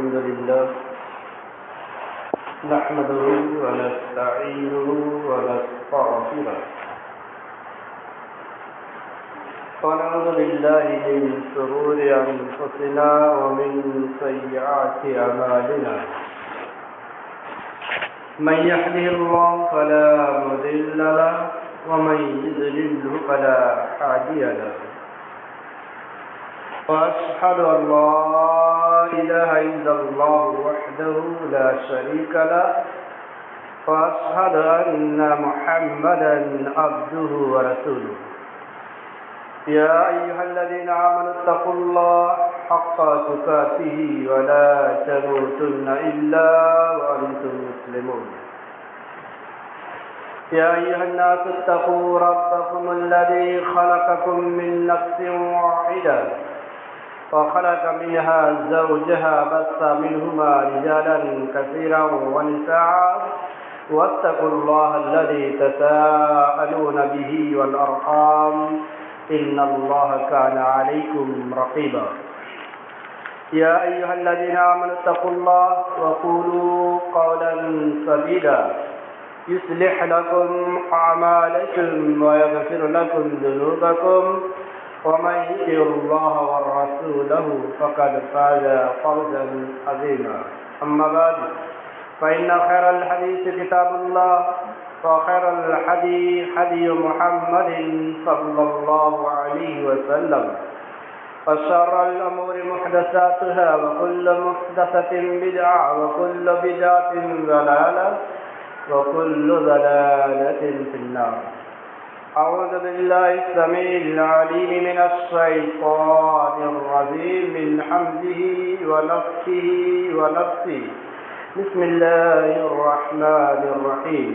الحمد لله نحمده ونستعينه ونستغفره ونعوذ بالله من شرور أنفسنا ومن سيئات أعمالنا من يهده الله فلا مضل له ومن يضلل فلا هادي له وأشهد أن لا إله إلا الله وحده لا شريك له وأشهد أن محمدا عبده ورسوله يا أيها الذين آمنوا اتقوا الله حق تقاته ولا تموتن إلا وأنتم مسلمون يا أيها الناس اتقوا ربكم الذي خلقكم من نفس واحدة وخلق منها زوجها بث منهما رجالا كثيرا ونساء واتقوا الله الذي تساءلون به والأرحام إن الله كان عليكم رقيبا يا أيها الذين آمنوا اتقوا الله وقولوا قولا سديدا يصلح لكم أعمالكم ويغفر لكم ذنوبكم ومن يطع الله ورسوله فقد فاز فوزا عظيما أما بعد فإن خير الحديث كتاب الله وخير الحديث هدي محمد صلى الله عليه وسلم وشر الأمور محدثاتها وكل محدثة بدعة وكل بدعة ضلالة وكل ضلالة في النار أعوذ بالله السميع العليم من الشيطان الرجيم من حمده ونفسه ونفسه بسم الله الرحمن الرحيم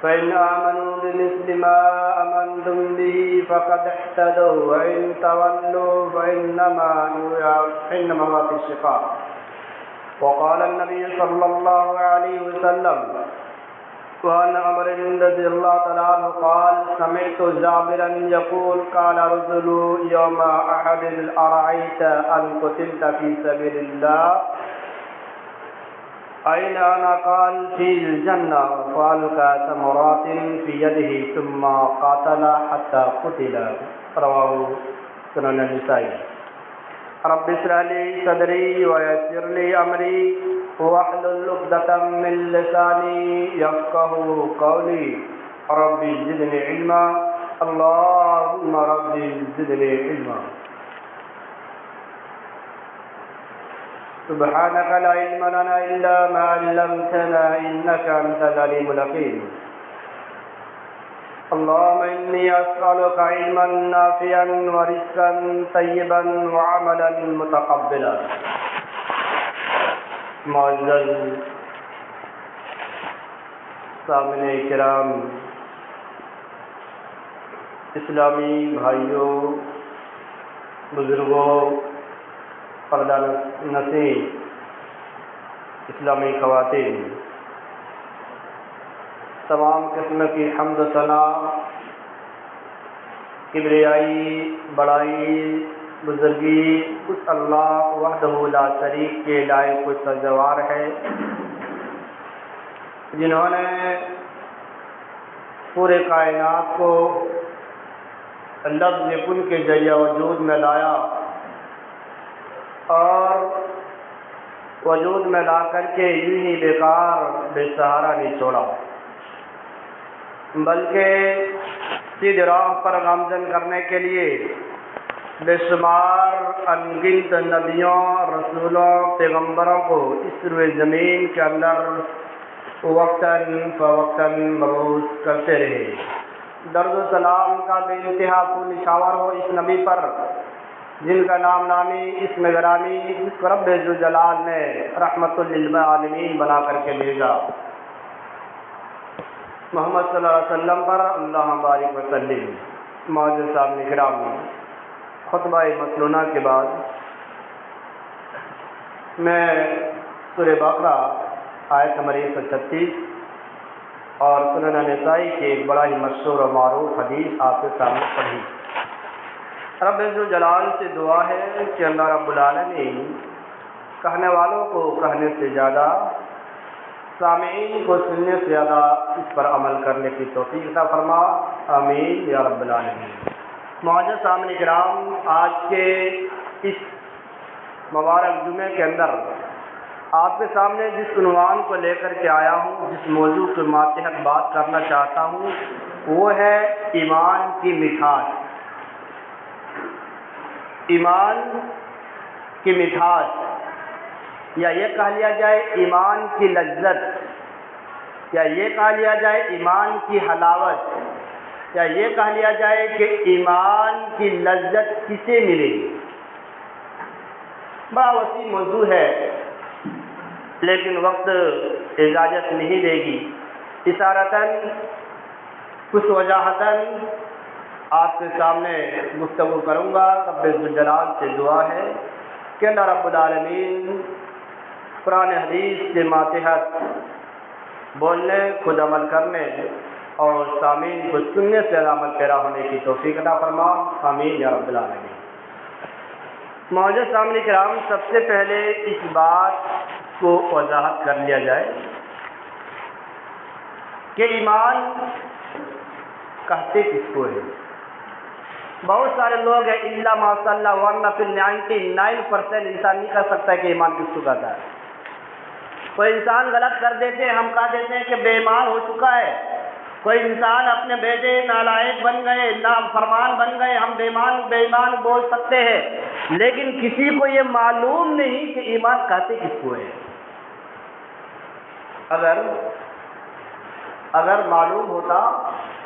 فإن آمنوا بمثل ما آمنتم به فقد اهتدوا وإن تولوا فإنما هو في الشقاق وقال النبي صلى الله عليه وسلم وعن عمر رضي الله تعالى عنه قال سمعت جابرا يقول قال رجل يوم أحد أرأيت أن قتلت في سبيل الله أين أنا قال في الجنة فألقى ثمرات في يده ثم قاتل حتى قتل رواه سنن النسائي رب اشرح لي صدري ويسر لي أمري واحلل عقدة من لساني يفقهوا قولي رب زدني علما اللهم رب زدني علما سبحانك لا علم لنا إلا ما علمتنا إنك أنت العليم الحكيم اللهم إني أسألك علما نافعا ورزقا طيبا وعملا متقبلا معزز سامعین کرام، اسلامی بھائیوں، بزرگوں، پردہ نشین اسلامی خواتین، تمام قسم کی حمد و ثنا، کبریائی، بڑائی، بزرگی اس اللہ وحدہ لا شریک کے لائق و سزاوار ہے جنہوں نے پورے کائنات کو لفظ کن کے ذریعہ وجود میں لایا اور وجود میں لا کر کے یوں ہی بیکار بے سہارا نہیں چھوڑا، بلکہ سیدھی راہ پر گامزن کرنے کے لیے بے شمار انگنت نبیوں، رسولوں، پیغمبروں کو اس روئے زمین کے اندر وقتاً فوقتاً مبعوث کرتے رہے۔ درد و سلام کا بے انتہا پھول نشاور ہو اس نبی پر جن کا نام نامی اسم گرامی جس کو رب ذوالجلال نے رحمت للعالمین بنا کر کے بھیجا، محمد صلی اللہ علیہ وسلم پر اللہ بارک وسلم۔ معزز صاحب کرام، خطبہ مسنونہ کے بعد میں سورہ بقرہ آیت نمبر 136 اور سنن نسائی کی ایک بڑا ہی مشہور و معروف حدیث آپ کے سامنے پڑھی۔ رب ذوالجلال سے دعا ہے کہ اللہ رب العالمین کہنے والوں کو کہنے سے زیادہ، سامعین کو سننے سے زیادہ اس پر عمل کرنے کی توفیق عطا فرما، آمین یا رب العالمین۔ معزز سامعین کرام، آج کے اس مبارک جمعے کے اندر آپ کے سامنے جس عنوان کو لے کر کے آیا ہوں، جس موضوع کے ماتحت بات کرنا چاہتا ہوں، وہ ہے ایمان کی مٹھاس۔ ایمان کی مٹھاس، یا یہ کہہ لیا جائے ایمان کی لذت، یا یہ کہہ لیا جائے ایمان کی حلاوت، یا یہ کہہ لیا جائے کہ ایمان کی لذت کسے ملے گی۔ بڑا وسیع موضوع ہے، لیکن وقت اجازت نہیں دے گی۔ اشارتاً کچھ وجاہتاً آپ کے سامنے گفتگو کروں گا۔ رب ذوالجلال سے دعا ہے کہ اللہ رب العالمین قرآن حدیث کے ماتحت بولنے، خود عمل کرنے اور سامعین کو سننے سے عمل پیرا ہونے کی توفیق عطا فرما، آمین یا رب العالمین۔ معزز سامعین کرام، سب سے پہلے اس بات کو وضاحت کر لیا جائے کہ ایمان کہتے کس کو ہے۔ بہت سارے لوگ ہیں، الا ماشاء اللہ، ورنہ پھر 99% انسان نہیں کہہ سکتا ہے کہ ایمان کس کو کہتا ہے۔ کوئی انسان غلط کر دیتے ہیں، ہم کہہ دیتے ہیں کہ بے ایمان ہو چکا ہے۔ کوئی انسان اپنے بیٹے نالائق بن گئے، نافرمان بن گئے، ہم بے ایمان بول سکتے ہیں، لیکن کسی کو یہ معلوم نہیں کہ ایمان کہتے کس کو ہے۔ اگر معلوم ہوتا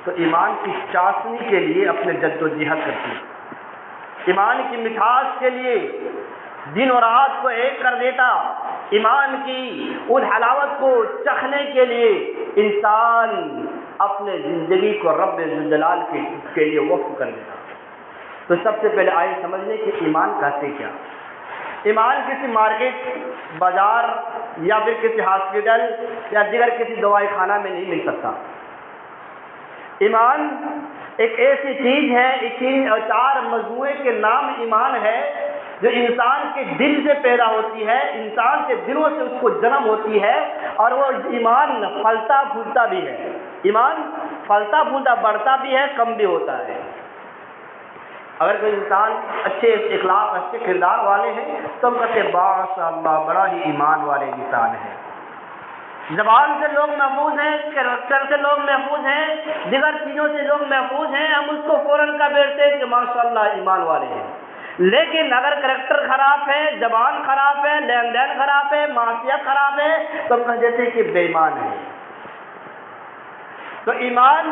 تو ایمان کی چاشنی کے لیے اپنے جد و جہد کرتی، ایمان کی مٹھاس کے لیے دن اور رات کو ایک کر دیتا، ایمان کی ان حلاوت کو چکھنے کے لیے انسان اپنے زندگی کو رب ذوالجلال کے لیے وقف کر دیتا۔ تو سب سے پہلے آئے سمجھنے کہ ایمان کہتے کیا۔ ایمان کسی مارکیٹ، بازار یا پھر کسی ہاسپٹل یا دیگر کسی دوائی خانہ میں نہیں مل سکتا۔ ایمان ایک ایسی چیز ہے، چار مجموعے کے نام ایمان ہے، جو انسان کے دل سے پیدا ہوتی ہے، انسان کے دلوں سے اس کو جنم ہوتی ہے، اور وہ ایمان پھلتا پھولتا بھی ہے۔ ایمان پھلتا پھولتا، بڑھتا بھی ہے، کم بھی ہوتا ہے۔ اگر کوئی انسان اچھے اخلاق، اچھے کردار والے ہیں تو ہم کہتے ہیں ماشاء اللہ بڑا ہی ایمان والے انسان ہے۔ زبان سے لوگ محفوظ ہیں، کریکٹر سے لوگ محفوظ ہیں، دیگر چیزوں سے لوگ محفوظ ہیں، ہم اس کو فوراً کہہ بیٹھتے ہیں کہ ماشاء اللہ ایمان والے ہیں۔ لیکن اگر کریکٹر خراب ہے، زبان خراب ہے، لین دین خراب ہے، معاشیت خراب ہے، تو ہم کہہ دیتے ہیں کہ بے ایمان ہے۔ تو ایمان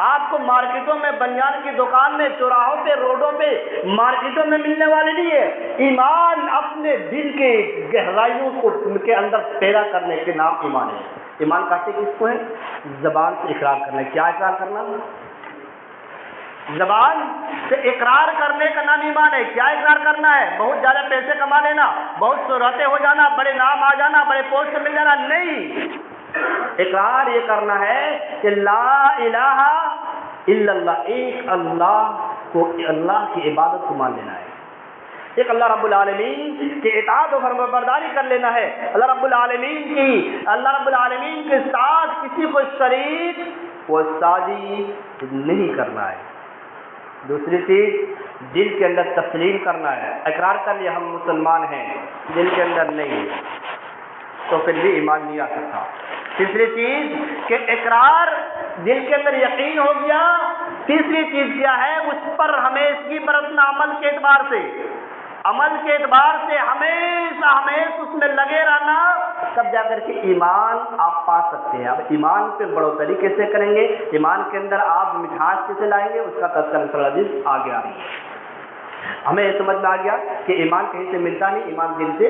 آپ کو مارکیٹوں میں، بنیان کی دکان میں، چوراہوں پہ، روڈوں پہ، مارکیٹوں میں ملنے والے نہیں ہے۔ ایمان اپنے دل کے گہرائیوں کو ان کے اندر پیدا کرنے کے نام ایمان ہے۔ ایمان کہتے کس کو ہے؟ زبان سے اقرار کرنا۔ کیا اقرار کرنا؟ زبان سے اقرار کرنے کا نام ایمان ہے۔ کیا اقرار کرنا ہے؟ بہت زیادہ پیسے کما لینا، بہت شہرتیں ہو جانا، بڑے نام آ جانا، بڑے پوسٹ مل جانا، نہیں۔ اقرار یہ کرنا ہے کہ لا الہ الا اللہ، ایک اللہ کو، اللہ کی عبادت کو مان لینا ہے، ایک اللہ رب العالمین کی اطاعت و فرمانبرداری کر لینا ہے، اللہ رب العالمین کے ساتھ کسی کو شریک و سازی نہیں کرنا ہے۔ دوسری چیز، دل کے اندر تسلیم کرنا ہے۔ اقرار کر لیا ہم مسلمان ہیں، دل کے اندر نہیں، تو پھر بھی ایمان نہیں آ سکتا۔ تیسری چیز کہ اقرار، دل کے اندر یقین ہو گیا۔ تیسری چیز کیا ہے؟ اس پر ہمیشگی برتنا، عمل کے اعتبار سے، ہمیشہ اس میں لگے رہنا، تب جا کر کے ایمان آپ پا سکتے ہیں۔ اب ایمان پہ بڑھوتری کیسے کریں گے؟ ایمان کے اندر آپ مٹھاس کیسے لائیں گے؟ اس کا تذکرہ حدیث آگے آ رہی ہے۔ ہمیں یہ سمجھ میں آ گیا کہ ایمان کہیں سے ملتا نہیں، ایمان دل سے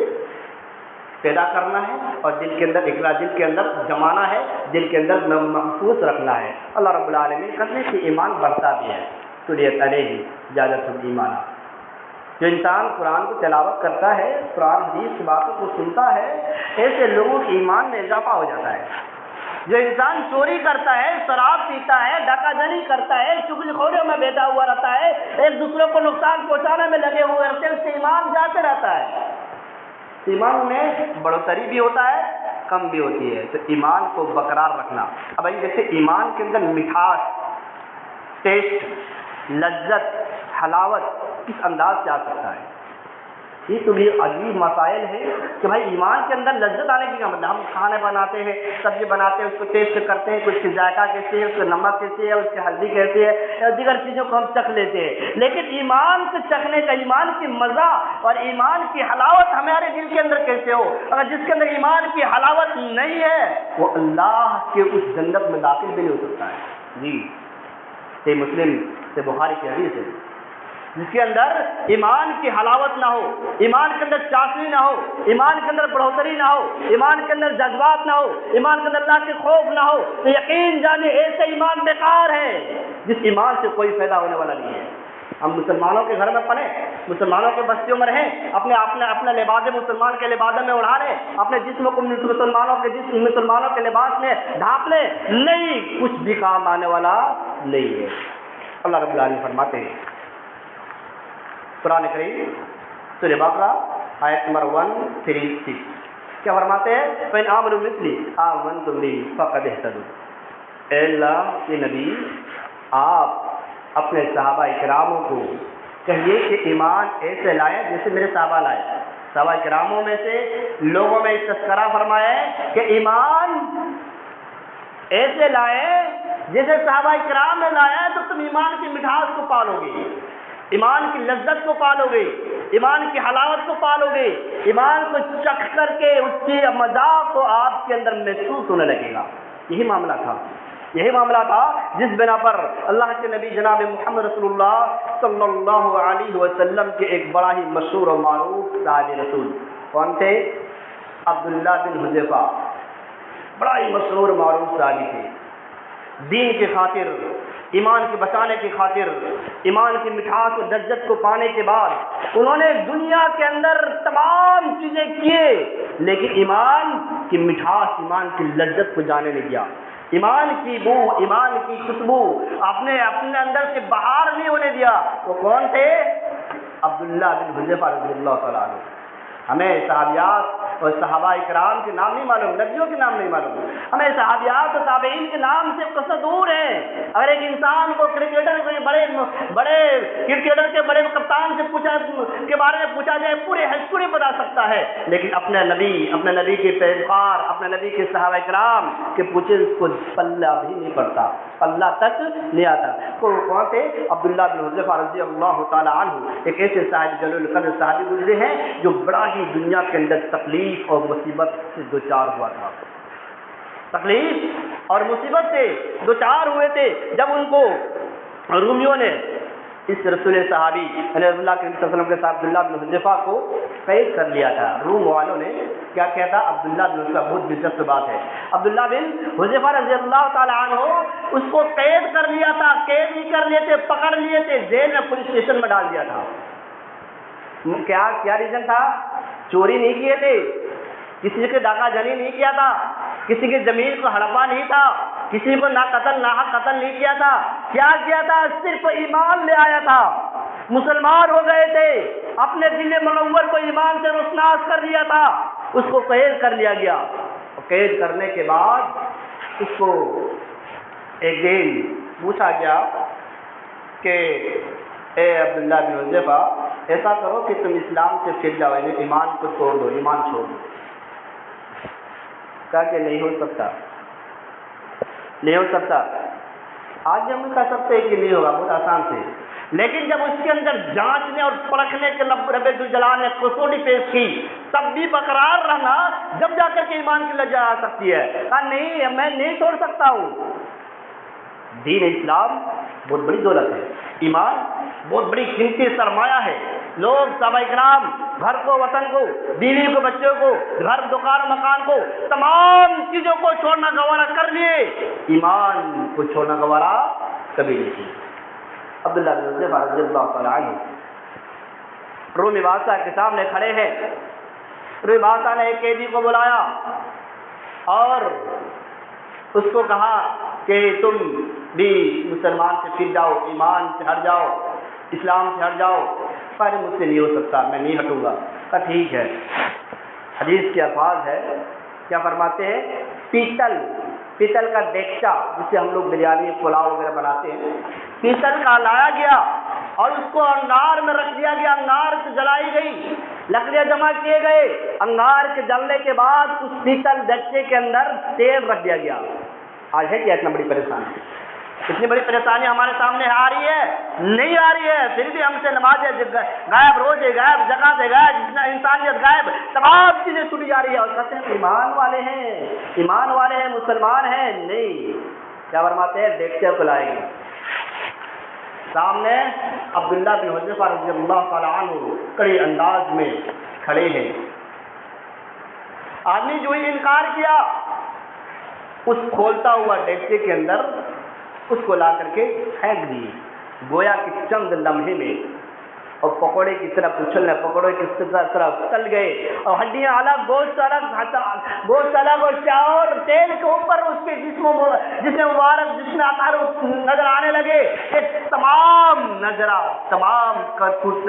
پیدا کرنا ہے اور دل کے اندر اقرار، دل کے اندر جمانا ہے، دل کے اندر محفوظ رکھنا ہے۔ اللہ رب العالمین کرنے سے ایمان بڑھتا بھی ہے۔ سوریہ علیہ زیادت الایمان، جو انسان قرآن کو تلاوت کرتا ہے، قرآن حدیث کی باتوں کو سنتا ہے، ایسے لوگوں کے ایمان میں اضافہ ہو جاتا ہے۔ جو انسان چوری کرتا ہے، شراب پیتا ہے، ڈاکہ زنی کرتا ہے، چغل خوریوں میں بیٹھا ہوا رہتا ہے، ایک دوسرے کو نقصان پہنچانے میں لگے ہوئے رہتے ہیں، اس سے ایمان جاتے رہتا ہے۔ ایمان میں بڑھوتری بھی ہوتا ہے، کم بھی ہوتی ہے، تو ایمان کو برقرار رکھنا۔ اب بھائی جیسے ایمان کے اندر مٹھاس، ٹیسٹ، لذت، حلاوت کس انداز سے آ سکتا ہے؟ یہ تو بھی عجیب مسائل ہیں کہ بھائی ایمان کے اندر لذت آنے کی کیا مطلب؟ ہم کھانے بناتے ہیں، سبزی بناتے ہیں، اس کو ٹیسٹ کرتے ہیں، کچھ کی ذائقہ کیسے ہے، اس کا نمک کیسے ہے، اس کی ہلدی کیسے ہے، دیگر چیزوں کو ہم چکھ لیتے ہیں، لیکن ایمان سے چکھنے کا، ایمان کی مزہ اور ایمان کی حلاوت ہمارے دل کے اندر کیسے ہو؟ اگر جس کے اندر ایمان کی حلاوت نہیں ہے وہ اللہ کے اس جنت میں داخل بھی نہیں ہو سکتا ہے۔ جی یہ مسلم سے بخاری کی حدیث ہے، جس کے اندر ایمان کی حلاوت نہ ہو، ایمان کے اندر چاشنی نہ ہو، ایمان کے اندر بڑھوتری نہ ہو، ایمان کے اندر جذبات نہ ہو، ایمان کے اندر اللہ کے خوف نہ ہو، تو یقین جانے ایسے ایمان بیکار ہے جس ایمان سے کوئی فائدہ ہونے والا نہیں ہے۔ ہم مسلمانوں کے گھر میں پڑھیں، مسلمانوں کے بستیوں میں رہیں، اپنے لباس مسلمان کے لباس میں اڑا لیں، اپنے جسم کو مسلمانوں کے لباس میں ڈھانپ لیں، نہیں، کچھ بھی کام آنے والا نہیں ہے۔ اللہ رب العالمین فرماتے ہیں قرآن کریم سورہ بقرہ آیت نمبر 136، کیا فرماتے ہیں؟ فَإِنْ آمَنُوا بِمِثْلِ آمَنْتُمْ بِهِ فَقَدِ اهْتَدَوْا۔ اے اللہ کے نبی، آپ اپنے صحابہ کراموں کو کہیے کہ ایمان ایسے لائے جیسے میرے صحابہ لائے۔ صحابہ کراموں میں سے لوگوں میں تذکرہ فرمایا ہے کہ ایمان ایسے لائے جیسے صحابہ کرام نے لایا تو تم ایمان کی مٹھاس کو پالو گے، ایمان کی لذت کو پالو گے، ایمان کی حلاوت کو پالو گے، ایمان کو چکھ کر کے اس کے مزہ کو آپ کے اندر محسوس ہونے لگے گا۔ یہی معاملہ تھا جس بنا پر اللہ کے نبی جناب محمد رسول اللہ صلی اللہ علیہ وسلم کے ایک بڑا ہی مشہور و معروف صحابی رسول کون تھے؟ عبداللہ بن حذیفہ، بڑا ہی مشہور معروف صحابی تھے۔ دین کی خاطر، ایمان کے بچانے کی خاطر، ایمان کی مٹھاس اور لذت کو پانے کے بعد انہوں نے دنیا کے اندر تمام چیزیں کیے، لیکن ایمان کی مٹھاس، ایمان کی لذت کو جانے نہیں دیا۔ ایمان کی بو، ایمان کی خوشبو اپنے اندر سے باہر نہیں ہونے دیا۔ وہ کون تھے؟ عبداللہ بن حذیفہ رضی اللہ تعالیٰ عنہ۔ ہمیں صحابیات اور صحابہ کرام کے نام نہیں معلوم، نبیوں کے نام نہیں معلوم، ہمیں صحابیات اور تابعین کے نام سے قصد دور ہیں۔ اگر ایک انسان کو کرکٹر کے بڑے کپتان سے کے بارے میں پوچھا جائے پورے ہسٹوری بتا سکتا ہے، لیکن اپنے نبی کے پیروکار، اپنے نبی کے صحابہ کرام کے پوچھے اس کو پلہ بھی نہیں پڑتا، پلہ تک نہیں آتا۔ کون تھے؟ عبداللہ بن حذیفہ رضی اللہ تعالیٰ عنہ، ایک ایسے صاحب جلیل القدر صحابی گزرے ہیں جو بڑا ہی دنیا کے اندر تکلیف اور مصیبت سے دوچار ہوا تھا، تکلیف اور مصیبت سے دوچار ہوئے تھے جب ان کو رومیوں نے اس رسول صحابی یعنی اللہ کے وسلم کے ساتھ عبداللہ بن حذیفہ کو قید کر لیا تھا۔ روم والوں نے کیا کیا تھا؟ عبداللہ بن حذیفہ، بہت دلچسپ بات ہے، عبداللہ بن حذیفہ رضی اللہ تعالیٰ عنہ اس کو قید کر لیا تھا، قید نہیں کر لیے تھے، پکڑ لیے تھے، جیل میں پولیس اسٹیشن میں ڈال دیا تھا۔ کیا ریزن تھا؟ چوری نہیں کیے تھے، کسی کے ڈاکہ جنی نہیں کیا تھا، کسی کی زمین کو ہڑپا نہیں تھا، کسی کو نہ قتل نہیں کیا تھا، کیا کیا تھا؟ صرف ایمان لے آیا تھا، مسلمان ہو گئے تھے، اپنے دل منور کو ایمان سے روشناس کر لیا تھا، اس کو قید کر لیا گیا۔ قید کرنے کے بعد اس کو ایک دن پوچھا گیا کہ اے عبداللہ بن حذیفہ، ایسا کرو کہ تم اسلام سے پھر جاؤ، یعنی ایمان کو چھوڑ دو، ایمان چھوڑ دو۔ کہا کہ نہیں ہو سکتا، نہیں ہو سکتا۔ آج ہم کہہ سکتے ہیں کہ نہیں ہوگا، بہت آسان سے، لیکن جب اس کے اندر جانچنے اور پرکھنے کے رب ذوالجلال نے کسوٹی پیش کی تب بھی برقرار رہنا، جب جا کر کے ایمان کی لذت آ سکتی ہے۔ کہا نہیں، میں نہیں چھوڑ سکتا ہوں۔ دین اسلام بہت بڑی دولت ہے، ایمان بہت بڑی قیمتی سرمایہ ہے۔ لوگ صحابہ کرام گھر کو، وطن کو، بیوی کو، بچوں کو، گھر، دکان، مکان کو، تمام چیزوں کو چھوڑنا گوارا کر لیے، ایمان کو چھوڑنا گوارا کبھی نہیں کیا۔ عبداللہ بن حذیفہ رضی اللہ تعالیٰ عنہ رومی بادشاہ کے سامنے کھڑے ہیں۔ رومی بادشاہ نے ایک قیدی کو بلایا اور اس کو کہا کہ تم بھی مسلمان سے پھر جاؤ، ایمان سے ہٹ جاؤ، اسلام سے ہٹ جاؤ۔ پر مجھ سے نہیں ہو سکتا، میں نہیں ہٹوں گا۔ کہا ٹھیک ہے۔ حدیث کے الفاظ ہے، کیا فرماتے ہیں؟ پیتل کا دیگچا جسے ہم لوگ بریانی پلاؤ وغیرہ بناتے ہیں، پیتل کا لایا گیا اور اس کو انگار میں رکھ دیا گیا، انگار سے جلائی گئی، لکڑیاں جمع کیے گئے، انگار کے جلنے کے بعد اس پیتل دیگچے کے اندر تیل رکھ دیا گیا۔ آج ہے کیا اتنا بڑی پریشانی؟ اتنی بڑی پریشانی ہمارے سامنے آ رہی ہے؟ نہیں آ رہی ہے، پھر بھی ہم سے نمازیں غائب، روزے غائب، زکاتیں غائب، انسانیت غائب، تمام چیزیں چھوٹی جا رہی ہے، اور کہتے ہیں ایمان والے ہیں، مسلمان ہیں۔ نہیں، کیا فرماتے ہیں؟ دیکھتے کو لائے گے سامنے عبداللہ بن حذیفہ رضی اللہ تعالیٰ عنہ کڑے انداز میں کھڑے ہیں۔ آدمی جو ہی انکار کیا، اس کھولتا ہوا دیگچے کے اندر اس کو لا کر کے پھینک دیے، گویا کہ چند لمحے میں، اور پکوڑے کی طرح اچھلنے، پکوڑے کی طرح تل گئے، اور ہڈیاں الگ، گوشت الگ، اور چاول تیل کے اوپر اس کے جسم مبارک، جسم آکار نظر آنے لگے۔ یہ تمام نظرہ، تمام کرتوت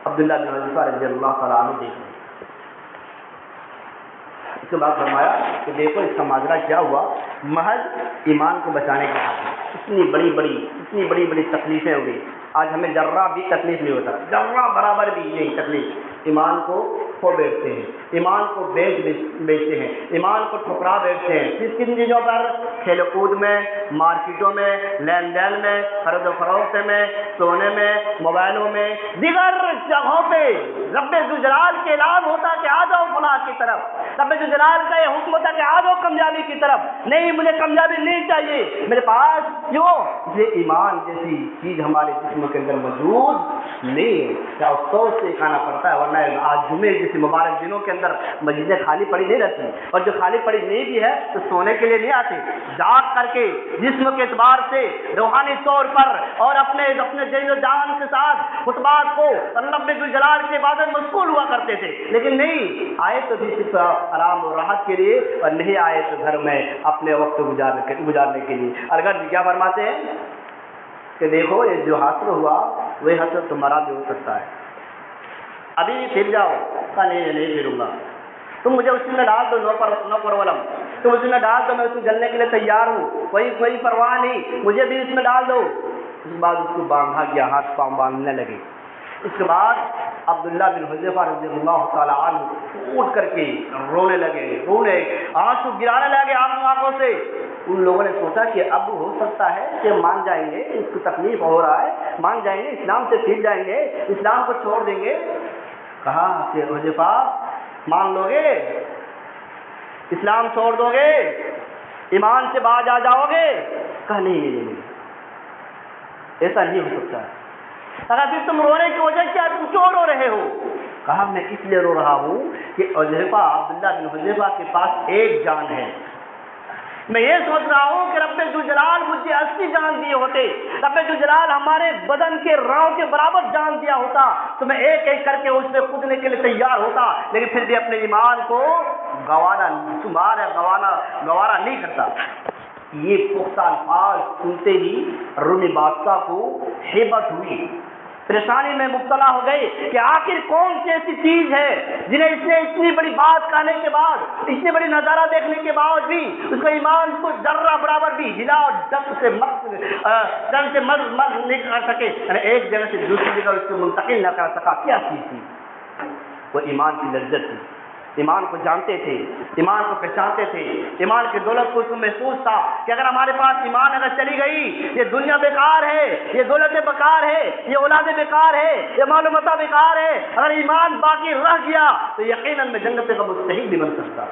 عبداللہ بن حذیفہ رضی اللہ تعالیٰ عنہ دیکھ لیں۔ اس کے بعد فرمایا کہ دیکھو اس کا ماجرا کیا ہوا، محض ایمان کو بچانے کے بعد اتنی بڑی بڑی تکلیفیں ہو گئی۔ آج ہمیں ذرہ بھی تکلیف نہیں ہوتا، ذرہ برابر بھی نہیں تکلیف، ایمان کو کھو بیٹھتے ہیں، ایمان کو بیچتے ہیں، ایمان کو ٹھکرا بیٹھتے ہیں۔ کن چیزوں پر؟ کھیل کود میں، مارکیٹوں میں، لین دین میں، خرید و فروخت میں، سونے میں، موبائلوں میں، دیگر جگہوں پہ رب ذوالجلال کے اعلان ہوتا کہ آ جاؤ فلاح کی طرف، رب ذوالجلال کا یہ حکم ہوتا کہ آ جاؤ کامیابی کی طرف۔ نہیں، مجھے کامیابی نہیں چاہیے میرے پاس، کیوں؟ یہ ایمان جیسی چیز ہمارے جسم کے اندر موجود نہیں ہے۔ کیا افسوس سے کھانا پڑتا ہے، ورنہ آج جمعے جیسے مبارک دنوں کے اندر مسجدیں خالی پڑی نہیں رہتی، اور جو خالی پڑی نہیں بھی ہے تو سونے کے لیے نہیں آتے، جاگ کر کے جسم کے اعتبار سے روحانی طور پر اور اپنے دل و جان کے ساتھ خطبات کو رب ذوالجلال کی عبادت میں مشغول ہوا کرتے تھے، لیکن نہیں آئے تو بھی صرف آرام و راحت کے لیے، اور نہیں آئے تو گھر میں اپنے وقت گزارنے کے لیے۔ اگر کیا فرماتے ہیں کہ دیکھو یہ جو حاصل ہوا وہی حاصل تمہارا بھی ہو سکتا ہے، ابھی پھر جاؤ، کہا نہیں پھروں گا، تم مجھے اسی میں ڈال دو، نو پرولم، تم اسی میں ڈال دو، میں اس کو جلنے کے لیے تیار ہوں، کوئی پرواہ نہیں، مجھے بھی اس میں ڈال دو۔ اس کے بعد اس کو باندھا گیا، ہاتھ پاؤں باندھنے لگے۔ اس کے بعد عبداللہ بن حذیفہ رضی اللہ تعالیٰ عنہ اٹھ کر کے رونے لگے، آنسو گرانے لگے آنکھوں سے۔ ان لوگوں نے سوچا کہ اب ہو سکتا ہے کہ مان جائیں گے، اس کو تکلیف ہو رہا ہے، مان جائیں گے، اسلام سے پھر جائیں گے، اسلام کو چھوڑ دیں گے۔ کہا کہ حذیفہ مان لو گے، اسلام چھوڑ دو گے، ایمان سے باز آ جاؤ گے؟ کہا نہیں، ایسا نہیں ہو سکتا ہے۔ اگر پھر تم رونے کی وجہ کیا، تم کیوں رو رہے ہو؟ کہا میں اس لیے رو رہا ہوں کہ حذیفہ، عبداللہ بن حذیفہ کے پاس ایک جان ہے، میں یہ سوچ رہا ہوں کہ رب ذوالجلال مجھے 80 جان دیے ہوتے، رب ذوالجلال ہمارے بدن کے رانوں کے برابر جان دیا ہوتا تو میں ایک ایک کر کے اس پہ کودنے کے لیے تیار ہوتا، لیکن پھر بھی اپنے ایمان کو گوارا نہیں کرتا۔ یہ پختہ الفاظ سنتے ہی رومی بادشاہ کو ہیبت ہوئی، پریشانی میں مبتلا ہو گئی کہ آخر کون سی ایسی چیز ہے جنہیں اس نے اتنی بڑی بات کہنے کے بعد، اتنی بڑی نظارہ دیکھنے کے بعد بھی اس کا ایمان کو ذرہ برابر بھی ہلا اور جنگ سے مرض نہیں کر سکے، یعنی ایک جگہ سے دوسری جگہ اس کو منتقل نہ کر سکا۔ کیا چیز تھی؟ وہ ایمان کی لذت تھی۔ ایمان کو جانتے تھے، ایمان کو پہچانتے تھے، ایمان کی دولت کو اس کو محسوس تھا کہ اگر ہمارے پاس ایمان اگر چلی گئی، یہ دنیا بیکار ہے، یہ دولت بیکار ہے، یہ اولاد بیکار ہے، یہ معلومات بیکار ہے، اگر ایمان باقی رہ گیا تو یقیناً میں جنت کا مستحق بھی بن سکتا۔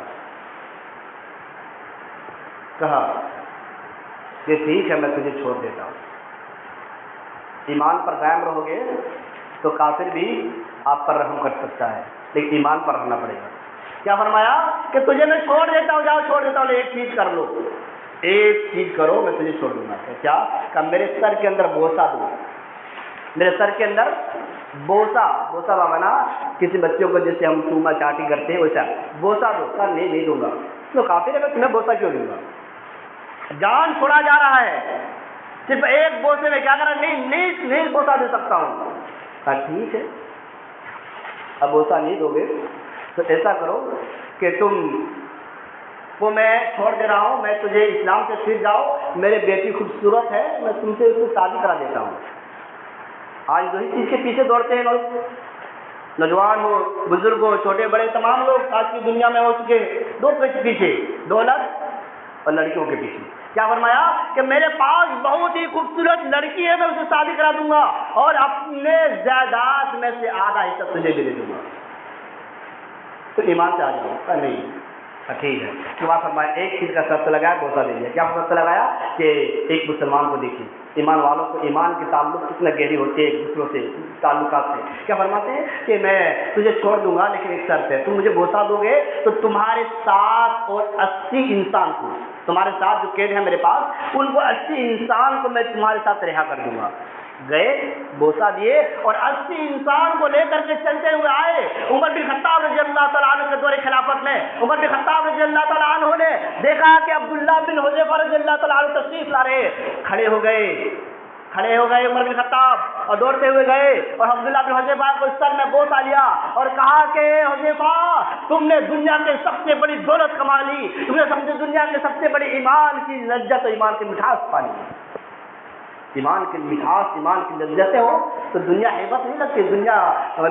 کہا کہ ٹھیک ہے میں تجھے چھوڑ دیتا ہوں، ایمان پر قائم رہو گے تو کافر بھی آپ پر رحم کر سکتا ہے، لیکن ایمان پر رہنا پڑے گا۔ کیا فرمایا کہ تجھے میں چھوڑ دیتا ہوں، جاؤ چھوڑ دیتا ہوں، ایک چیز کر لو، ایک چیز کرو، میں تجھے چھوڑ دوں گا۔ کیا؟ کہ میرے سر کے اندر بوسہ دو، میرے سر کے اندر بوسہ بنا کسی بچوں کو جیسے ہم چوما چاٹی کرتے ہیں ویسا بوسہ دو۔ کہا نہیں دوں گا۔ تو کافر ہے، میں تمہیں بوسہ کیوں دوں گا؟ جان چھوڑا جا رہا ہے، صرف ایک بوسے میں کیا کرا؟ نہیں بوسہ دے سکتا ہوں۔ کہا ٹھیک ہے، اب بوسہ نہیں دو گے تو ایسا کرو کہ تم وہ میں چھوڑ دے رہا ہوں، میں تجھے اسلام سے پھر جاؤ، میرے بیٹی خوبصورت ہے، میں تم سے اس کو شادی کرا دیتا ہوں۔ آج وہی چیز کے پیچھے دوڑتے ہیں لوگ، نوجوان ہو، بزرگ ہو، چھوٹے بڑے تمام لوگ آج کی دنیا میں ہو چکے دو کے پیچھے، دولت اور لڑکیوں کے پیچھے۔ کیا فرمایا کہ میرے پاس بہت ہی خوبصورت لڑکی ہے، میں اسے شادی کرا دوں گا اور اپنے جائیداد میں سے آدھا حصہ تجھے بھی دے دوں گا، تو ایمان سے آ جاؤ۔ نہیں ٹھیک ہے، تو آپ فرمایا ایک چیز کا شرط لگایا، بوسہ دے دیا۔ کیا شرط لگایا کہ ایک مسلمان کو دیکھیے، ایمان والوں کو ایمان کے تعلق کتنا گہری ہوتے ہیں ایک دوسروں سے، تعلقات سے۔ کیا فرماتے ہیں کہ میں تجھے چھوڑ دوں گا لیکن ایک شرط ہے، تم مجھے بوسہ دو گے تو تمہارے 7 اور 80 انسان کو، تمہارے ساتھ جو قید ہیں میرے پاس، ان کو 80 انسان کو میں تمہارے ساتھ رہا کر دوں گا۔ گئے، بوسہ دیے اور 80 انسان کو لے کر کے چلتے ہوئے آئے۔ عمر بن خطاب رضی اللہ تعالیٰ عنہ کے دور خلافت میں عمر بن خطاب رضی اللہ تعالیٰ عنہ نے دیکھا کہ عبداللہ بن حذیفہ رضی اللہ تعالیٰ عنہ تشریف لا رہے، کھڑے ہو گئے عمر بن خطاب اور دوڑتے ہوئے گئے اور عبداللہ بن حذیفہ کو سر میں بوسہ لیا اور کہا کہ حذیفہ تم نے دنیا کے سب سے بڑی دولت کما لی، تم نے دنیا کے سب سے بڑی ایمان کی لذت اور ایمان کی مٹھاس پا لی۔ ایمان کی مٹھاس، ایمان کی لذتیں ہو تو دنیا ہیبت نہیں لگتی، دنیا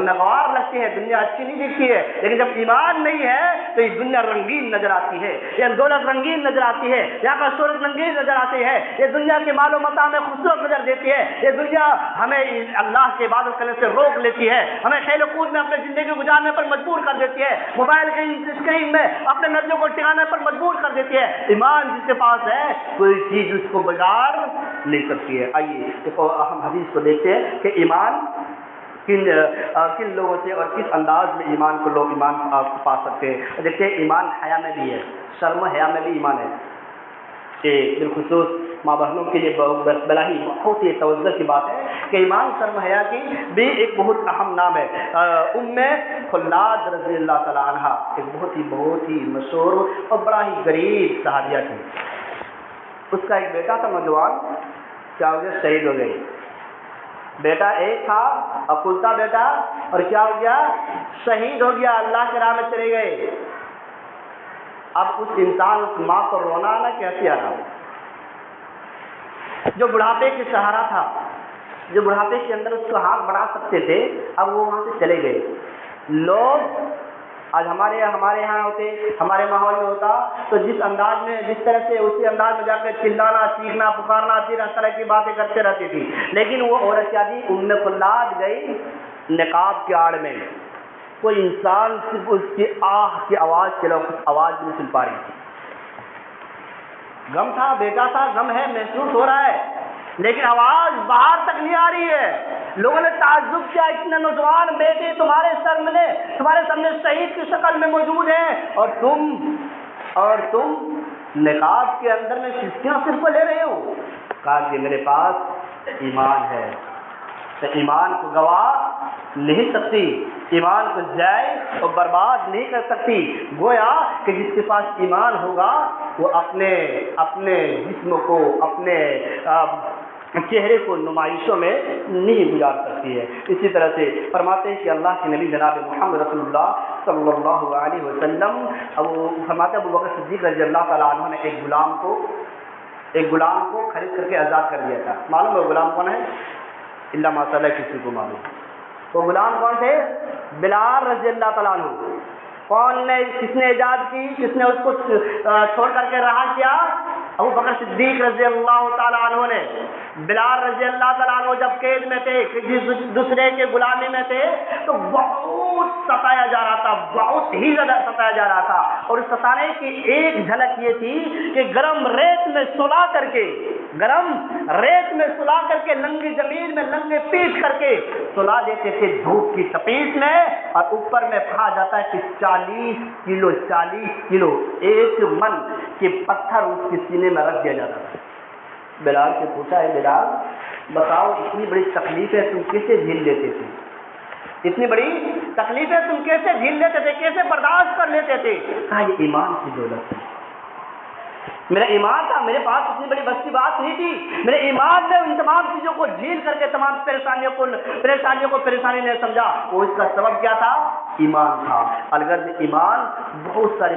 ناگوار لگتی ہے، دنیا اچھی نہیں دکھتی ہے، لیکن جب ایمان نہیں ہے تو یہ دنیا رنگین نظر آتی ہے، یہ دولت رنگین نظر آتی ہے، یہاں کا شہرت رنگین نظر آتی ہے، یہ دنیا کے مال و متاع میں خوبصورت نظر دیتی ہے، یہ دنیا ہمیں اللہ کے عبادت کرنے سے روک لیتی ہے، ہمیں کھیل و کود میں اپنی زندگی گزارنے پر مجبور کر دیتی ہے، موبائل کی اسکرین میں اپنے نظروں کو ٹکانے پر مجبور کر دیتی ہے۔ ایمان جس کے پاس ہے کوئی چیز اس کو بگاڑ نہیں سکتی ہے۔ آئیے ایک اہم حدیث کو دیکھتے ہیں کہ ایمان کن لوگوں سے اور کس انداز میں ایمان کو لوگ ایمان پا سکتے ہیں۔ دیکھتے ہیں ایمان حیا میں بھی ہے، شرم و حیا میں بھی ایمان ہے، کہ بالخصوص ماں بہنوں کے لیے بلا ہی بہت ہی توجہ کی بات ہے کہ ایمان شرم و حیا کی بھی ایک بہت اہم نام ہے۔ ام خلاد رضی اللہ تعالیٰ عنہ ایک بہت ہی مشہور اور بڑا ہی غریب صحابیہ تھی۔ اس کا ایک بیٹا تھا نوجوان، کیا ہو گیا، شہید ہو گئی۔ بیٹا ایک تھا اکلتا بیٹا، اور کیا ہو گیا، شہید ہو گیا، اللہ کے راہ میں چلے گئے۔ اب اس انسان، اس ماں کو رونا آنا کہ ہنسی آنا، جو بڑھاپے کے سہارا تھا، جو بڑھاپے کے اندر اس کو ہاتھ بڑھا سکتے تھے، اب وہ وہاں سے چلے گئے۔ لوگ آج ہمارے یہاں ہوتے، ہمارے ماحول میں ہوتا تو جس انداز میں، جس طرح سے اسی انداز میں جا کے چلانا، چیخنا، پکارنا، پھر اس طرح کی باتیں کرتے رہتی تھی، لیکن وہ عورت کیا تھی، ام خلاد گئی نقاب کے آڑ میں، کوئی انسان صرف اس کی آہ کی آواز کے علاوہ کچھ آواز بھی نہیں سن پا رہی تھی۔ غم تھا، بیٹا تھا، غم ہے، محسوس ہو رہا ہے، لیکن آواز باہر تک نہیں آ رہی ہے۔ لوگوں نے تعجب کیا، اتنے نوجوان بیٹے تمہارے سامنے شہید کی شکل میں موجود ہیں اور تم نقاب کے اندر میں سسکیاں صرف لے رہے ہو۔ کہا کہ میرے پاس ایمان ہے، تو ایمان کو گوا نہیں سکتی، ایمان کو ضائع اور برباد نہیں کر سکتی۔ گویا کہ جس کے پاس ایمان ہوگا وہ اپنے جسم کو، اپنے چہرے کو نمائشوں میں نہیں گزار سکتی ہے۔ اسی طرح سے فرماتے ہیں کہ اللہ کے نبی جناب محمد رسول اللہ صلی اللہ علیہ وسلم، فرماتے ہیں ابو بکر صدیق رضی اللہ تعالیٰ عنہ نے ایک غلام کو خرید کر کے آزاد کر دیا تھا۔ معلوم ہے وہ غلام کون ہے؟ اللہ ماشاء اللہ کسی کو معلوم۔ وہ غلام کون تھے؟ بلال رضی اللہ تعالیٰ عنہ۔ کس نے ایجاد کی، کس نے اس کو چھوڑ کر کے رہا کیا؟ ابو بکر صدیق رضی اللہ تعالیٰ عنہ نے۔ بلال رضی اللہ تعالیٰ عنہ جب قید میں تھے، دوسرے کے غلامی میں تھے، تو بہت ستایا جا رہا تھا، بہت ہی زیادہ ستایا جا رہا تھا، اور ستانے کی ایک جھلک یہ تھی کہ گرم ریت میں سلا کر کے ننگی زمین میں ننگے پیٹ کر کے سلا دیتے تھے دھوپ کی تپیش میں، اور اوپر میں کہا جاتا ہے کہ 40 کلو 1 من کے پتھر اس کے سینے میں رکھ دیا جاتا تھا۔ بلال سے پوچھا ہے، بلال بتاؤ اتنی بڑی تکلیفیں تم کیسے جھیل لیتے تھے؟ اتنی بڑی تکلیفیں تم کیسے جھیل لیتے تھے، کیسے برداشت کر لیتے تھے؟ کہا یہ ایمان کی دولت ہے، میرا ایمان تھا، میرے پاس اتنی بڑی بس کی بات نہیں تھی، میرے ایمان نے ان تمام چیزوں کو جھیل کر کے تمام پریشانیوں کو پریشانی نہیں سمجھا، وہ اس کا سبب کیا تھا؟ ایمان تھا۔ الغرض ایمان بہت ساری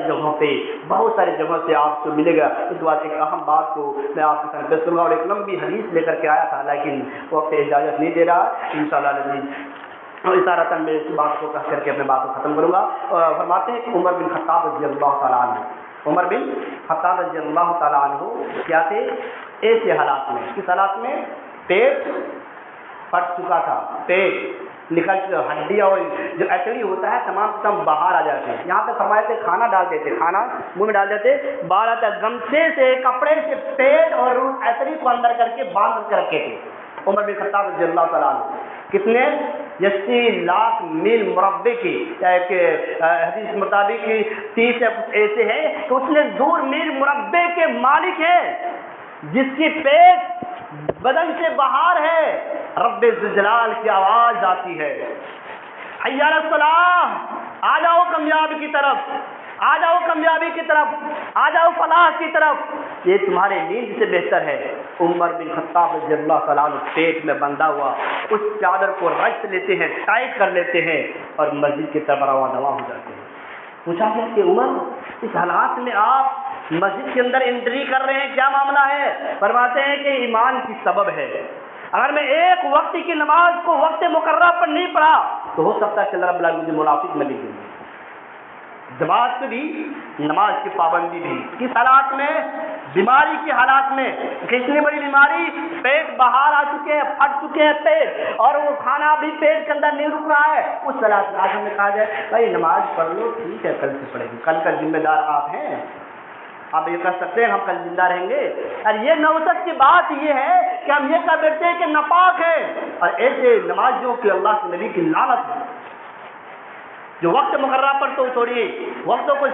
جگہوں سے آپ کو ملے گا۔ اس کے بعد ایک اہم بات کو میں آپ کے ساتھ پیش کروں گا، اور ایک لمبی حدیث لے کر کے آیا تھا لیکن وقت اجازت نہیں دے رہا، انشاءاللہ العزیز اور اشارتاً میں اس بات کو کہہ کر کے اپنے بات کو ختم کروں گا۔ فرماتے ہیں کہ عمر بن خطاب رضی اللہ تعالیٰ عنہ، عمر بن خطاب رضی اللہ تعالیٰ عنہ کیا تھے؟ ایسے حالات میں، کس حالات میں؟ پیٹ پھٹ چکا تھا، پیٹ نکل چکا، ہڈیاں اور جو ایسری ہوتا ہے تمام باہر آ جاتے ہیں۔ یہاں پہ فرمایا تھے کھانا ڈال دیتے، کھانا منہ میں ڈال دیتے، باہر آتا ہے، گمچے سے کپڑے سے پیٹ اور ایسری کو اندر کر کے باندھ کر رکھے تھے عمر بن خطاب رضی اللہ تعالیٰ عنہ۔ کتنے؟ 80 لاکھ میل مربع کی حدیث مطابق 30 ایسے ہیں کہ اس نے دور میل مربع کے مالک ہے، جس کی پیٹ بدن سے باہر ہے، رب ذوالجلال کی آواز آتی ہے، حی علی الصلاۃ، آ جاؤ کامیابی کی طرف، آ جاؤ کامیابی کی طرف، آ جاؤ فلاح کی طرف، یہ تمہارے نیند سے بہتر ہے۔ عمر بن خطاب رضی اللہ تعالیٰ عنہ پیٹ میں بندھا ہوا اس چادر کو رگڑ لیتے ہیں، ٹائٹ کر لیتے ہیں اور مسجد کی طرف رواں ہو جاتے ہیں۔ پوچھا کہ عمر اس حالات میں آپ مسجد کے اندر انٹری کر رہے ہیں، کیا معاملہ ہے؟ فرماتے ہیں کہ ایمان کی سبب ہے، اگر میں ایک وقت کی نماز کو وقت مقررہ پر نہیں پڑھا تو ہو سکتا ہے کہ اللہ رب العالمین مجھے منافق میں لکھ دیں۔ جماعت سے بھی، نماز کی پابندی بھی، کس حالات میں؟ بیماری کے حالات میں، کتنی بڑی بیماری، پیٹ باہر آ چکے ہیں، پھٹ چکے ہیں پیٹ، اور وہ کھانا بھی پیٹ کے اندر نہیں رک رہا ہے، اس حالات میں آج ہمیں کہا جائے بھائی نماز پڑھ لو، ٹھیک ہے کل سے پڑھیں گے، کل کا ذمہ دار آپ ہیں، آپ یہ کہہ سکتے ہیں ہم کل زندہ رہیں گے۔ اور یہ نوسط کی بات یہ ہے کہ ہم یہ کہہ بیٹھتے ہیں کہ ناپاک ہے، اور ایسے نمازیوں کی اللہ کے نبی کی لعنت ہے، جو وقت مقررہ پر تو چھوڑیے، وقتوں کو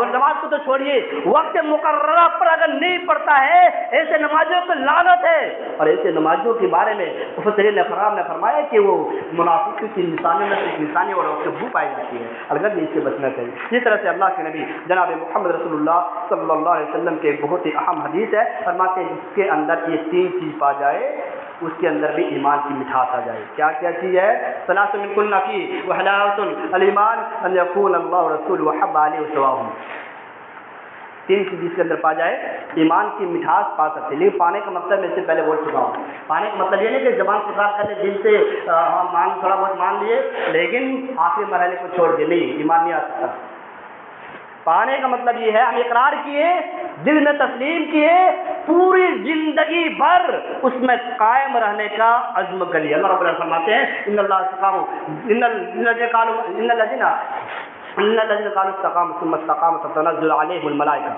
نماز کو تو چھوڑیے، وقت مقررہ پر اگر نہیں پڑھتا ہے ایسے نمازیوں کو لعنت ہے۔ اور ایسے نمازیوں کے بارے میں مفسرین اکرام نے فرمایا کہ وہ منافقوں کی نشانیوں میں سے ایک نشانی اور بدبو پائی جاتی ہے، البتہ اس سے بچنا چاہیے۔ اسی طرح سے اللہ کے نبی جناب محمد رسول اللہ صلی اللہ علیہ وسلم کے ایک بہت ہی اہم حدیث ہے، فرماتے ہیں جس کے اندر یہ 3 چیز پا جائے اس کے اندر بھی ایمان کی مٹھاس آ جائے۔ کیا کیا چیز ہے؟ ثلاث من کن فیہ وحلاوۃ الایمان ان یکون اللہ ورسولہ احب الیہ سواہ۔ 3 چیز جس کے اندر پا جائے ایمان کی مٹھاس پا سکتے، لیکن پانے کا مطلب میں اس سے پہلے بول چکا ہوں، پانے کا مطلب یہ نہیں کہ زبان سے اقرار کر لے، دل سے تھوڑا بہت مان لیے لیکن آخری مرحلے کو چھوڑ دے، نہیں، ایمان نہیں آ سکتا۔ پانے کا مطلب یہ ہے ہم اقرار کیے، دل میں تسلیم کیے، پوری زندگی بھر اس میں قائم رہنے کا عزم کر لیا۔ اللہ رب العالمین فرماتے ہیں ان اللہ استقاموا ان الذين قالوا استقاموا ثم استقاموا تتنزل عليهم الملائکہ،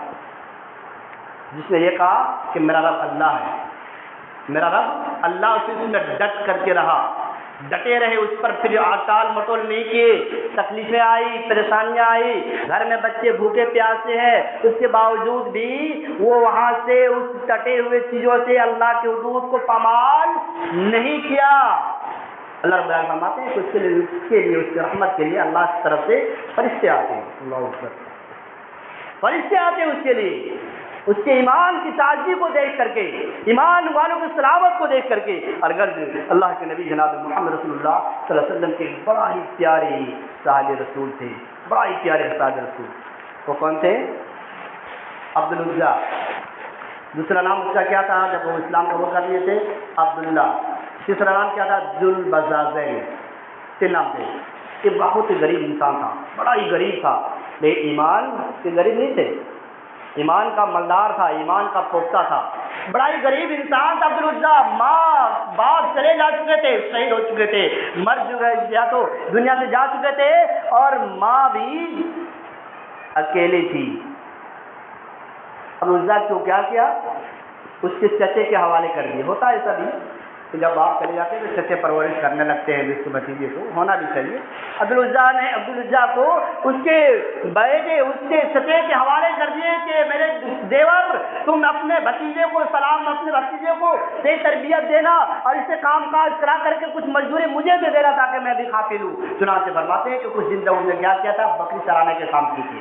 جس نے یہ کہا کہ میرا رب اللہ ہے، میرا رب اللہ، اس میں ڈٹ کر کے رہا، ڈٹے رہے اس پر، پھر ٹال مٹول نہیں کیے، تکلیفیں آئی، پریشانیاں آئی، گھر میں بچے بھوکے پیاسے ہیں، اس کے باوجود بھی وہ وہاں سے اس ڈٹے ہوئے چیزوں سے اللہ کے حدود کو پامال نہیں کیا۔ اللہ رب العالمین فرماتے ہیں کہ اس کے لیے اس کی رحمت کے لیے اللہ کی طرف سے فرشتے آتے ہیں، اللہ اکبر، فرشتے آتے ہیں اس کے لیے، اس کے ایمان کی تازگی کو دیکھ کر کے، ایمان والوں کی سلامت کو دیکھ کر کے۔ الغرض اللہ کے نبی جناب محمد رسول اللہ صلی اللہ علیہ وسلم کے بڑا ہی پیارے صاحب رسول تھے، بڑا ہی پیارے صاحب رسول۔ وہ کون تھے؟ عبد العزیٰ، دوسرا نام اس کا کیا تھا جب وہ اسلام قبول کر لیے تھے؟ عبداللہ۔ تیسرا نام کیا تھا؟ ذوالبجازین۔ 3 نام تھے۔ یہ بہت ہی غریب انسان تھا، بڑا ہی غریب تھا، لیکن ایمان کے غریب نہیں تھے، ایمان کا مالدار تھا، ایمان کا پختہ تھا، بڑا ہی غریب انسان تھا عبدالعزیٰ۔ ماں باپ چلے جا چکے تھے، شہید ہو چکے تھے، مر چکے، یا تو دنیا سے جا چکے تھے، اور ماں بھی اکیلی تھی۔ عبدالعزیٰ کو کیا کیا؟ اس کے چچے کے حوالے کر دیے۔ ہوتا ہے ایسا بھی کہ جب باپ چلے جاتے ہیں تو چچے پرورش کرنے لگتے ہیں اس کے بھتیجے کو، ہونا بھی چاہیے۔ عبدالعزیٰ کو اس کے بیٹے، اس کے چچے کے حوالے کر دیے کہ میرے دیور تم اپنے بھتیجے کو سلام، اپنے بھتیجے کو صحیح تربیت دینا اور اسے کام کاج کرا کر کے کچھ مزدوری مجھے بھی دینا تاکہ میں بھی کھا پی لوں۔ چنانچہ فرماتے ہیں کہ کچھ دن تک انہوں نے کیا کیا تھا؟ بکری چرانے کے کام کی تھی،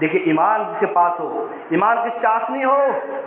دیکھیے ایمان جس کے پاس ہو، ایمان کی چاشنی ہو،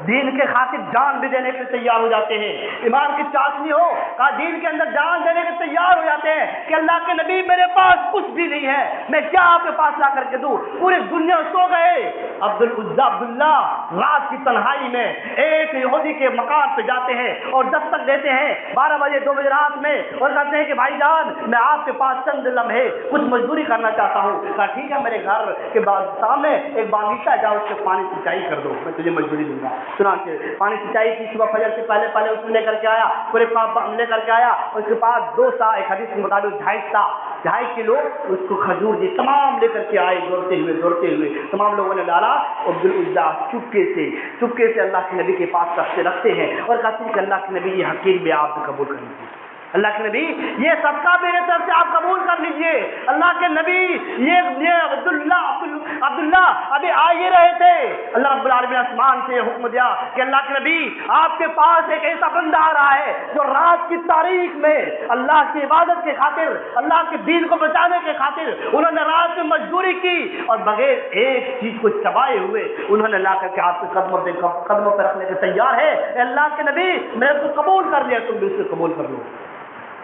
دین کے خاطر جان بھی دینے کے لیے تیار ہو جاتے ہیں۔ ایمان کی چاشنی ہو کہ دین کے اندر جان دینے کے تیار ہو جاتے ہیں کہ اللہ کے نبی میرے پاس کچھ بھی نہیں ہے، میں کیا آپ کے پاس لا کر کے دوں؟ پوری دنیا سو گئے، عبداللہ رات کی تنہائی میں ایک یہودی کے مکان پہ جاتے ہیں اور دستک دیتے ہیں 12 بجے 2 بجے رات میں، اور کہتے ہیں کہ بھائی جان میں آپ کے پاس چند لمحے کچھ مزدوری کرنا چاہتا ہوں۔ کہا ٹھیک ہے، میرے گھر کے سامنے ایک باغیچہ جاؤ، اس کے پانی سینچائی کر دو، میں تجھے مزدوری دوں گا۔ چنانچہ پانی سینچائی کی، صبح فجر سے پہلے اس لے کر کے آیا، پورے لے کر کے آیا، اور اس کے پاس 2 سا، ایک حدیث کے مطابق 2.5 کلو اس کو کھجور دی، تمام لے کر کے آئے دوڑتے ہوئے تمام لوگوں نے ڈالا۔ عبدالعزیٰ چپکے سے اللہ کے نبی کے پاس رکھتے ہیں اور کہتے ہیں کہ اللہ کے نبی یہ حقیر بھی آپ قبول کر لیجیے، اللہ کے نبی یہ صدقہ میرے طرف سے آپ قبول کر لیجئے۔ اللہ کے نبی یہ عبداللہ ابھی آ ہی رہے تھے، اللہ رب العالمین آسمان سے حکم دیا کہ اللہ کے نبی آپ کے پاس ایک ایسا بندہ آ رہا ہے جو رات کی تاریخ میں اللہ کی عبادت کے خاطر، اللہ کے دین کو بچانے کے خاطر انہوں نے رات میں مزدوری کی اور بغیر ایک چیز کو چبائے ہوئے انہوں نے لا کر کے آپ کے قدموں پر رکھنے کے تیار ہے۔ اے اللہ کے نبی میں اس کو قبول کر لیا، تم بھی اس کو قبول کر لو۔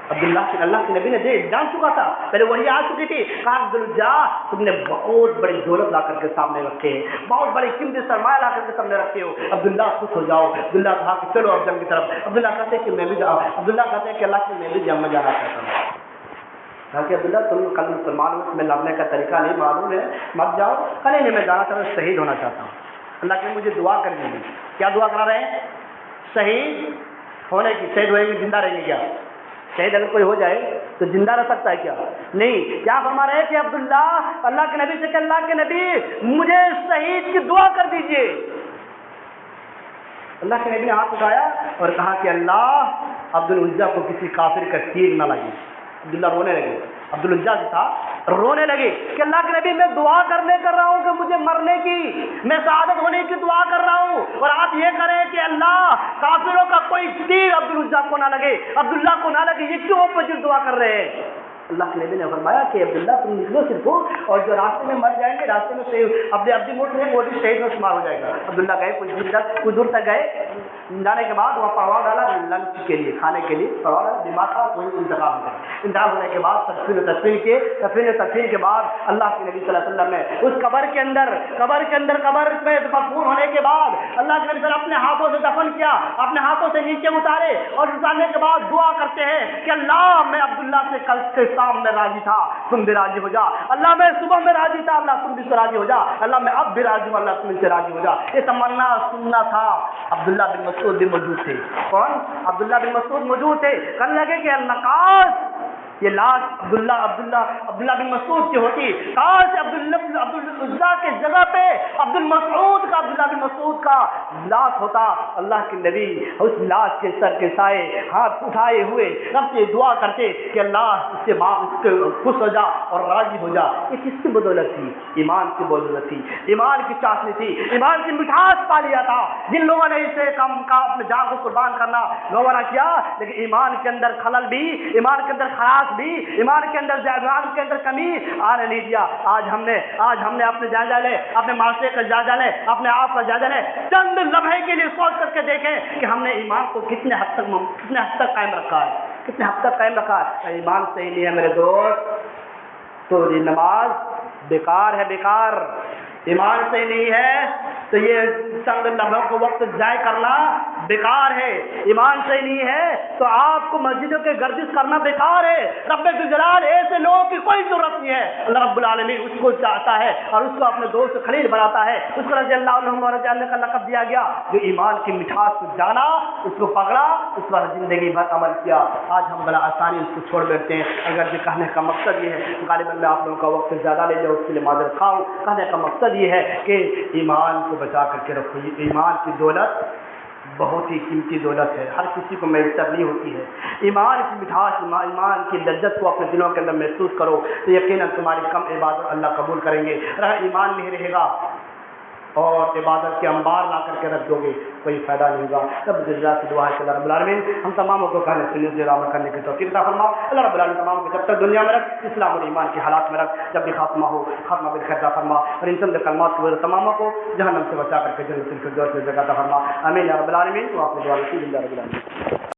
اللہ کے نبی نے جان چکا تھا، پہلے وہی آ چکی تھی، کہا عبدالعزیٰ تم نے بہت بڑی دولت لا کر کے سامنے رکھے ہیں، بہت بڑی قیمتی سرمایہ لا کر کے سامنے رکھے ہو، عبداللہ خوش ہو جاؤ۔ عبداللہ کہا کہ چلو اب جنگ کی طرف۔ عبداللہ کہتے ہیں کہ میں بھی جاؤں، عبداللہ کہتے ہیں کہ اللہ کے میں بھی جنگ میں جانا چاہتا ہوں۔ کہا کہ عبداللہ تم کل مسلمان ہو، تمہیں لڑنے کا طریقہ نہیں معلوم ہے، مت جاؤ۔ کہا نہیں میں جانا چاہتا ہوں، شہید ہونا چاہتا ہوں۔ اللہ کے مجھے دعا کر دیجیے۔ کیا دعا کرا رہے ہیں؟ شہید ہونے کی، شہید ہوئے گی، زندہ رہیں گے کیا؟ شہید اگر کوئی ہو جائے تو زندہ رہ سکتا ہے کیا؟ نہیں۔ کیا فرما رہے ہیں کہ عبداللہ اللہ کے نبی سے کہ اللہ کے نبی مجھے شہید کی دعا کر دیجئے۔ اللہ کے نبی نے ہاتھ اٹھایا اور کہا کہ اللہ عبدالعزیٰ کو کسی کافر کا تیر نہ لگے۔ عبداللہ رونے لگے، عبدالعزیٰ جو تھا رونے لگے کہ اللہ کے نبی میں دعا کر رہا ہوں کہ مجھے مرنے کی، میں شہادت ہونے کی دعا کر رہا ہوں، اور آپ یہ کریں کہ اللہ کافروں کا کوئی تیر عبدالعزیٰ کو نہ لگے، عبداللہ کو نہ لگے، یہ کیوں اوپوزٹ دعا کر رہے ہیں؟ اللہ کے نبی نے فرمایا کہ عبداللہ تم نکلو صرف، اور جو راستے میں مر جائیں گے راستے میں شہید اپنی موت میں وہ بھی شہید میں شمار ہو جائے گا۔ عبداللہ گئے کچھ دور تک گئے، جانے کے بعد وہاں پڑوا ڈالا لنچ کے لیے، کھانے کے لیے پڑوا ڈالا، بیمار تھا، وہی انتقال ہو گیا۔ انتقال ہونے کے بعد تدفین کے بعد اللہ کے نبی صلی اللہ علیہ وسلم نے اس قبر میں مدفون ہونے کے بعد اللہ کے نبی صلی اللہ علیہ وسلم اپنے ہاتھوں سے دفن کیا، اپنے ہاتھوں سے نیچے اتارے، اور اتارنے کے بعد دعا کرتے ہیں کہ اللہ میں عبداللہ سے کل کے شام میں راضی تھا، تم بھی راضی ہو جا۔ اللہ میں صبح میں راضی تھا، اللہ تم بھی سے راضی ہو جا۔ اللہ میں اب بھی راضی ہوں، اللہ تم سے راضی ہو جا۔ یہ تمنا سننا تھا۔ عبداللہ بن مسعود بھی موجود تھے۔ کون؟ عبداللہ بن مسعود موجود تھے۔ کہنے لگے کہ النقاص یہ لاش عبداللہ بن مسعود کی ہوتی، کاش عبدالعزیٰ کے جگہ پہ عبداللہ بن مسعود کا لاش ہوتا۔ اللہ کے نبی اس لاش کے سر کے سائے ہاتھ اٹھائے ہوئے رب سے دعا کرتے کہ اللہ اس سے خوش ہو جا اور راضی ہو جا۔ یہ کس کی بدولت تھی؟ ایمان کی بدولت تھی، ایمان کی چاشنی تھی، ایمان کی مٹھاس پا لیا تھا۔ جن لوگوں نے اسے کم کا اپنے جان کو قربان کرنا گوارا کیا، لیکن ایمان کے اندر خلل بھی، ایمان کے اندر خراش بھی، ایمان کے اندر کمی آنے نہیں دیا۔ آج ہم نے اپنے جائزہ لے، اپنے معاشرے کا جائزہ لے، اپنے آپ کا جائزہ لے، چند لمحے کے لیے سوچ کر کے دیکھیں کہ ہم نے ایمان کو کتنے حد تک قائم رکھا ہے۔ ایمان صحیح نہیں ہے میرے دوست تو یہ نماز بیکار ہے، بیکار۔ ایمان صحیح نہیں ہے تو یہ چند لمحوں کو وقت ضائع کرنا بیکار ہے۔ ایمان صحیح نہیں ہے تو آپ کو مسجدوں کے گردش کرنا بیکار ہے۔ رب الجلال ایسے لوگوں کی کوئی ضرورت نہیں ہے، اللہ رب العالمین اس کو چاہتا ہے اور اس کو اپنے دوست خلیل بناتا ہے، اس کو رضی اللہ عنہ رضی اللہ کا لقب دیا گیا، جو ایمان کی مٹھاس کو جانا، اس کو پکڑا، اس پر زندگی بھر عمل کیا۔ آج ہم بڑا آسانی اس کو چھوڑ بیٹھتے ہیں۔ اگر یہ کہنے کا مقصد یہ ہے، غالباً میں آپ لوگوں کا وقت زیادہ لے جاؤ، اس کے لیے معذرت خواہ ہوں۔ کہنے کا مقصد یہ ہے کہ ایمان کو بچا کر کے رکھو۔ ایمان کی دولت بہت ہی قیمتی دولت ہے، ہر کسی کو میسر نہیں ہوتی ہے۔ ایمان کی مٹھاس، ایمان کی لذت کو اپنے دلوں کے اندر محسوس کرو تو یقیناً تمہاری کم عبادت اللہ قبول کریں گے۔ اگر ایمان نہیں رہے گا اور عبادت کے انبار لا کر کے رکھ دو گے کوئی فائدہ نہیں ہوگا. رب اللہ سے دعا ہے کہ اللہ رب العالمین ہم تماموں کو کہنے سننے سے عمل کرنے کی توفیق عطا فرما. اللہ رب العالمین تمام کو جب تک دنیا میں رکھ اسلام اور ایمان کے حالات میں رکھ, جب بھی خاتمہ ہو خاتمہ بالخیر عطا فرما, اور ان چند کلمات کی وجہ تماموں کو جہنم سے بچا کر کے جنت الفردوس میں جگہ عطا فرما. آمین یا رب العالمین. وآخر دعوانا الحمد للہ رب العالمین.